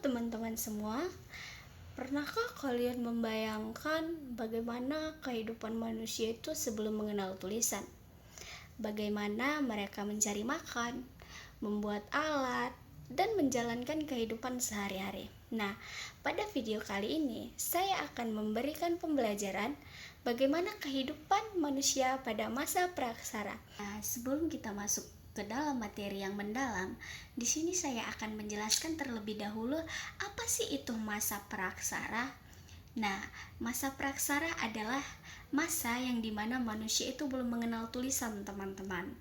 teman-teman semua, pernahkah kalian membayangkan bagaimana kehidupan manusia itu sebelum mengenal tulisan? Bagaimana mereka mencari makan, membuat alat, dan menjalankan kehidupan sehari-hari. Nah, pada video kali ini saya akan memberikan pembelajaran bagaimana kehidupan manusia pada masa praksara. Nah, sebelum kita masuk ke dalam materi yang mendalam, di sini saya akan menjelaskan terlebih dahulu apa sih itu masa praksara. Nah, masa praksara adalah masa yang dimana manusia itu belum mengenal tulisan, teman-teman.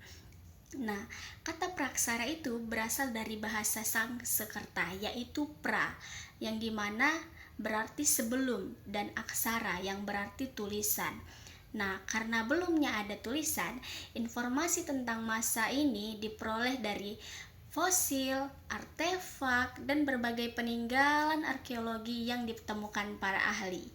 Nah, kata praksara itu berasal dari bahasa Sanskerta, yaitu pra, yang dimana berarti sebelum, dan aksara yang berarti tulisan. Nah, karena belumnya ada tulisan, informasi tentang masa ini diperoleh dari fosil, artefak, dan berbagai peninggalan arkeologi yang ditemukan para ahli.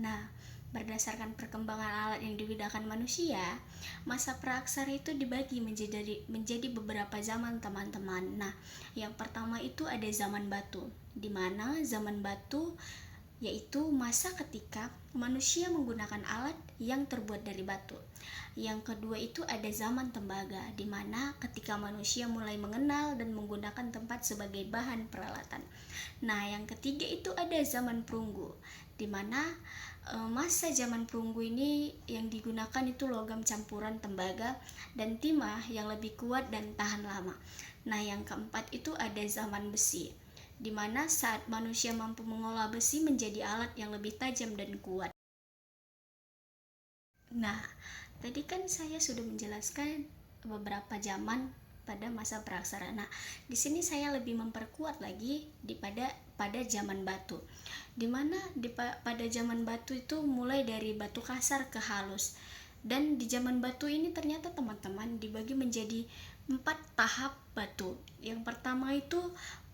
Nah, berdasarkan perkembangan alat yang digunakan manusia, masa praksara itu dibagi menjadi beberapa zaman, teman-teman. Nah, yang pertama itu ada zaman batu, di mana zaman batu yaitu masa ketika manusia menggunakan alat yang terbuat dari batu. Yang kedua itu ada zaman tembaga, di mana ketika manusia mulai mengenal dan menggunakan tempat sebagai bahan peralatan. Nah, yang ketiga itu ada zaman perunggu, di mana masa zaman perunggu ini yang digunakan itu logam campuran tembaga dan timah yang lebih kuat dan tahan lama. Nah, yang keempat itu ada zaman besi, di mana saat manusia mampu mengolah besi menjadi alat yang lebih tajam dan kuat. Nah, tadi kan saya sudah menjelaskan beberapa zaman pada masa praksara. Nah, di sini saya lebih memperkuat lagi pada zaman batu. Di mana pada zaman batu itu mulai dari batu kasar ke halus. Dan di zaman batu ini ternyata teman-teman dibagi menjadi 4 tahap batu. Yang pertama itu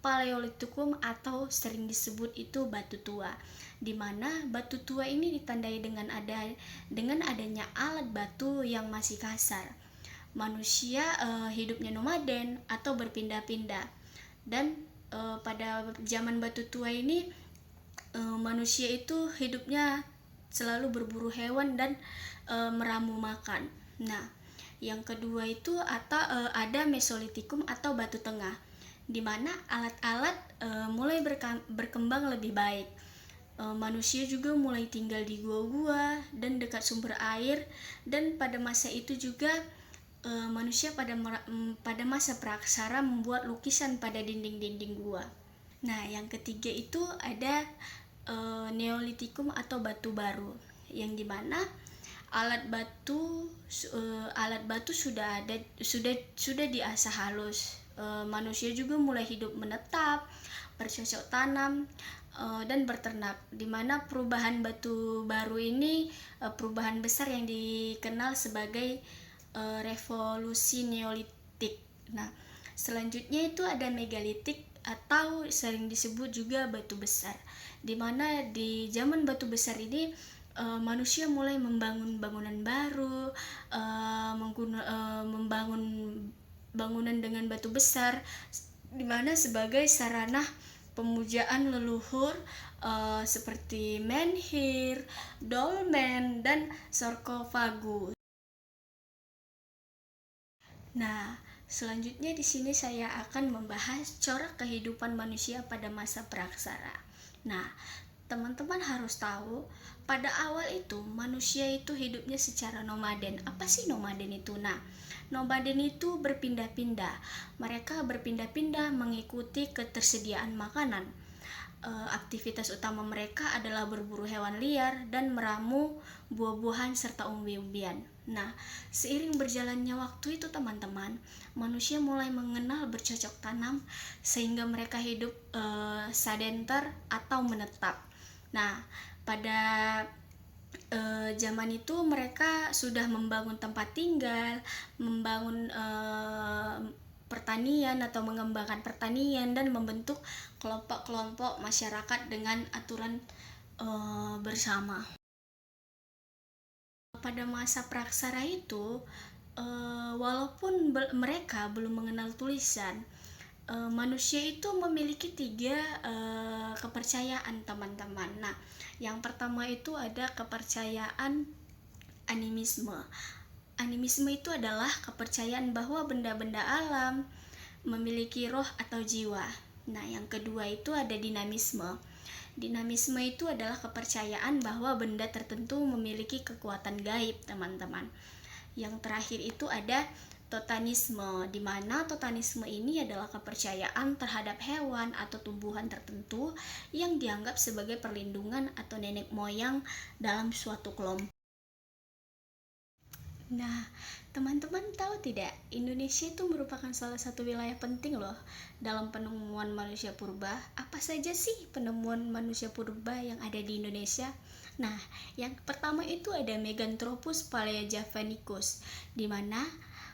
Paleolitikum atau sering disebut itu batu tua, di mana batu tua ini ditandai dengan adanya alat batu yang masih kasar. Manusia hidupnya nomaden atau berpindah-pindah, dan pada zaman batu tua ini manusia itu hidupnya selalu berburu hewan dan meramu makan. Nah, yang kedua itu ada Mesolitikum atau batu tengah, di mana alat-alat mulai berkembang lebih baik. Manusia juga mulai tinggal di gua-gua dan dekat sumber air, dan pada masa itu juga manusia pada masa praksara membuat lukisan pada dinding-dinding gua. Nah, yang ketiga itu ada Neolitikum atau batu baru, yang dimana alat batu sudah diasah halus. Manusia juga mulai hidup menetap, bercocok tanam, dan berternak, di mana perubahan batu baru ini perubahan besar yang dikenal sebagai revolusi Neolitik. Nah, selanjutnya itu ada megalitik atau sering disebut juga batu besar, di mana di zaman batu besar ini manusia mulai membangun bangunan baru, membangun bangunan dengan batu besar, di mana sebagai sarana pemujaan leluhur seperti menhir, dolmen, dan sarkofagus. Nah, selanjutnya di sini saya akan membahas corak kehidupan manusia pada masa praksara. Nah, teman-teman harus tahu, pada awal itu manusia itu hidupnya secara nomaden. Apa sih nomaden itu? Nah, nomaden itu berpindah-pindah. Mereka berpindah-pindah mengikuti ketersediaan makanan. Aktivitas utama mereka adalah berburu hewan liar dan meramu buah-buahan serta umbi-umbian. Nah, seiring berjalannya waktu itu teman-teman, manusia mulai mengenal bercocok tanam sehingga mereka hidup sedenter atau menetap. Nah, pada zaman itu mereka sudah membangun tempat tinggal, membangun pertanian atau mengembangkan pertanian, dan membentuk kelompok-kelompok masyarakat dengan aturan bersama. Pada masa praksara itu walaupun mereka belum mengenal tulisan, manusia itu memiliki tiga kepercayaan, teman-teman. Nah, yang pertama itu ada kepercayaan animisme. Animisme itu adalah kepercayaan bahwa benda-benda alam memiliki roh atau jiwa. Nah, yang kedua itu ada dinamisme. Dinamisme itu adalah kepercayaan bahwa benda tertentu memiliki kekuatan gaib, teman-teman. Yang terakhir itu ada totanisme, di mana totanisme ini adalah kepercayaan terhadap hewan atau tumbuhan tertentu yang dianggap sebagai perlindungan atau nenek moyang dalam suatu kelompok. Nah, teman-teman tahu tidak, Indonesia itu merupakan salah satu wilayah penting loh dalam penemuan manusia purba. Apa saja sih penemuan manusia purba yang ada di Indonesia? Nah, yang pertama itu ada Meganthropus paleojavanicus, di mana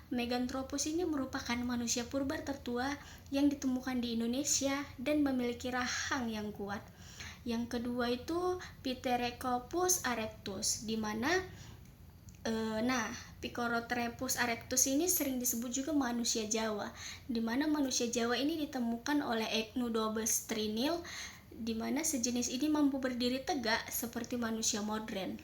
Meganthropus ini merupakan manusia purba tertua yang ditemukan di Indonesia dan memiliki rahang yang kuat. Yang kedua itu Pterocarpus erectus, di mana Picorotropus erectus ini sering disebut juga manusia Jawa, di mana manusia Jawa ini ditemukan oleh Echinodobes trinil, di mana sejenis ini mampu berdiri tegak seperti manusia modern.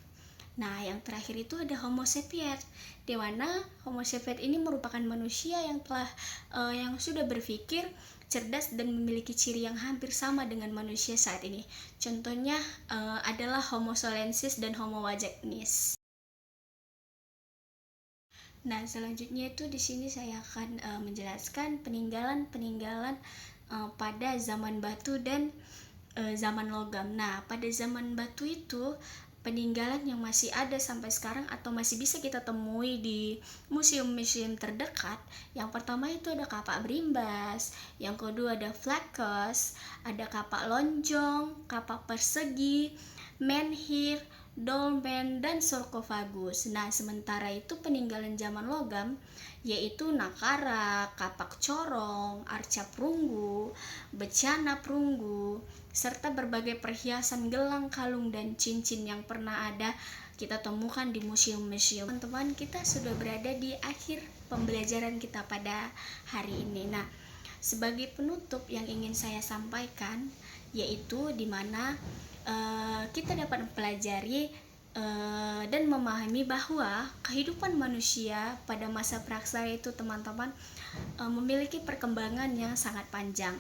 Nah, yang terakhir itu ada Homo sapiens, di mana Homo sapiens ini merupakan manusia yang yang sudah berpikir cerdas dan memiliki ciri yang hampir sama dengan manusia saat ini. Contohnya adalah Homo solensis dan Homo wagenius. Nah, selanjutnya itu di sini saya akan menjelaskan peninggalan-peninggalan pada zaman batu dan zaman logam. Nah, pada zaman batu itu peninggalan yang masih ada sampai sekarang atau masih bisa kita temui di museum-museum terdekat. Yang pertama itu ada kapak berimbas, yang kedua ada flakes, ada kapak lonjong, kapak persegi, menhir, dolmen, dan sarkofagus. Nah, sementara itu peninggalan zaman logam yaitu nakara, kapak corong, arca perunggu, becana perunggu, serta berbagai perhiasan gelang, kalung, dan cincin yang pernah ada kita temukan di museum-museum. Teman-teman, kita sudah berada di akhir pembelajaran kita pada hari ini. Nah, sebagai penutup yang ingin saya sampaikan yaitu di mana kita dapat mempelajari dan memahami bahwa kehidupan manusia pada masa praksara itu, teman-teman, memiliki perkembangan yang sangat panjang,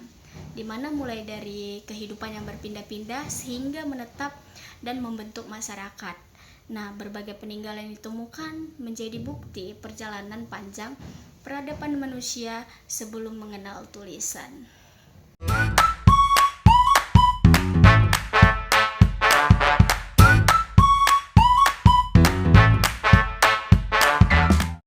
di mana mulai dari kehidupan yang berpindah-pindah sehingga menetap dan membentuk masyarakat. Nah, berbagai peninggalan yang ditemukan menjadi bukti perjalanan panjang peradaban manusia sebelum mengenal tulisan.